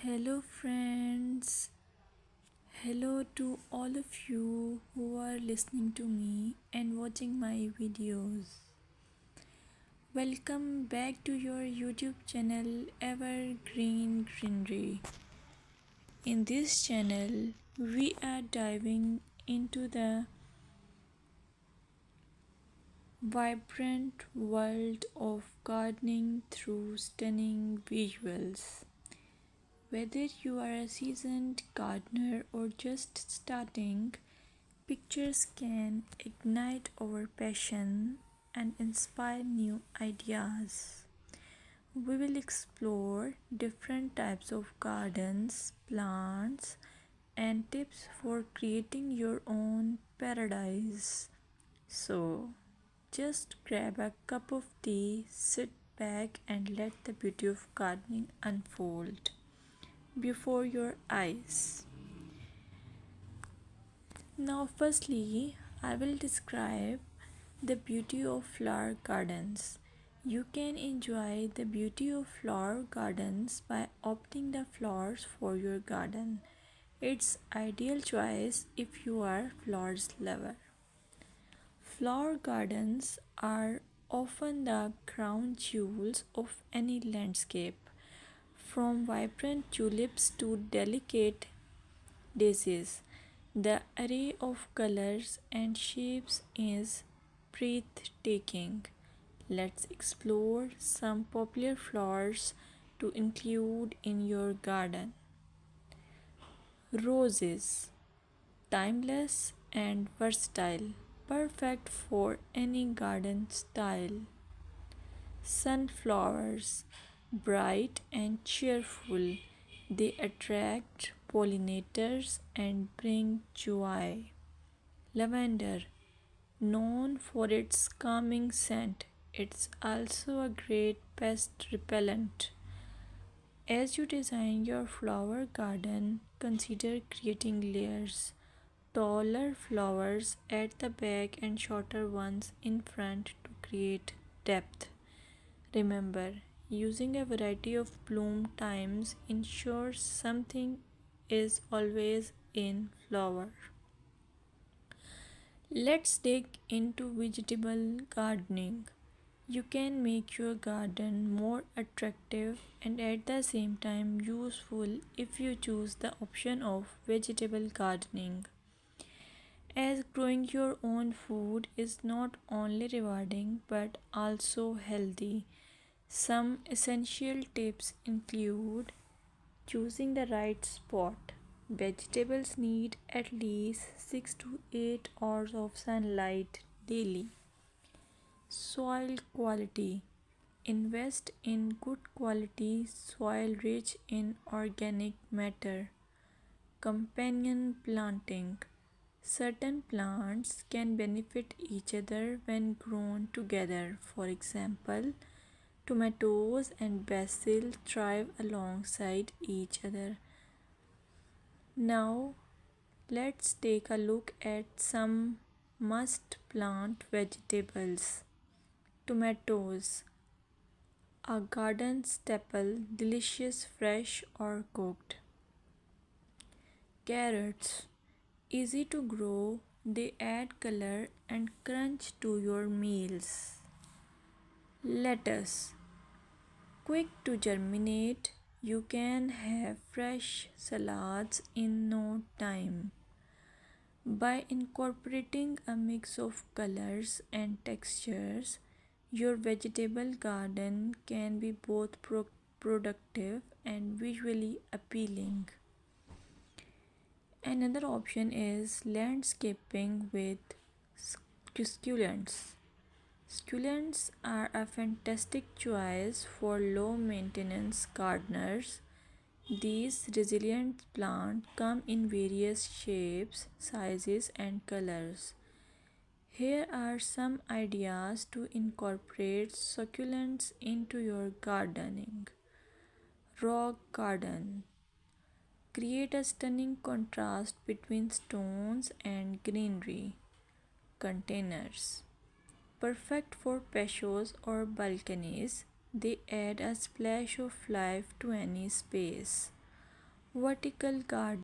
Hello, friends. Hello to all of you who are listening to me and watching my videos. Welcome back to your YouTube channel Evergreen Greenery. In this channel, we are diving into the vibrant world of gardening through stunning visuals. Whether you are a seasoned gardener or just starting, pictures can ignite our passion and inspire new ideas. We will explore different types of gardens, plants, and tips for creating your own paradise. So, just grab a cup of tea, sit back, and let the beauty of gardening unfold before your eyes. Now, firstly, I will describe the beauty of flower gardens. You can enjoy the beauty of flower gardens by opting the flowers for your garden. It's ideal choice if you are flowers lover. Flower gardens are often the crown jewels of any landscape, from vibrant tulips to delicate daisies. The array of colors and shapes is breathtaking. Let's explore some popular flowers to include in your garden. Roses, timeless and versatile, perfect for any garden style. Sunflowers, bright and cheerful, they attract pollinators and bring joy. Lavender, known for its calming scent, it's also a great pest repellent. As you design your flower garden, consider creating layers. Taller flowers at the back and shorter ones in front to create depth. Remember, using a variety of bloom times ensures something is always in flower. Let's dig into vegetable gardening. You can make your garden more attractive and at the same time useful if you choose the option of vegetable gardening. As growing your own food is not only rewarding but also healthy. Some essential tips include choosing the right spot. Vegetables need at least 6 to 8 hours of sunlight daily. Soil quality. Invest in good quality soil rich in organic matter. Companion planting. Certain plants can benefit each other when grown together. For example, tomatoes and basil thrive alongside each other. Now, let's take a look at some must plant vegetables. Tomatoes, a garden staple, delicious fresh or cooked. Carrots, easy to grow, they add color and crunch to your meals. Lettuce, quick to germinate, you can have fresh salads in no time. By incorporating a mix of colors and textures, your vegetable garden can be both productive and visually appealing. Another option is landscaping with succulents. Succulents are a fantastic choice for low maintenance gardeners. These resilient plants come in various shapes, sizes, and colors. Here are some ideas to incorporate succulents into your gardening. Rock garden. Create a stunning contrast between stones and greenery. Containers. Perfect for patios or balconies, they add a splash of life to any space. Vertical garden.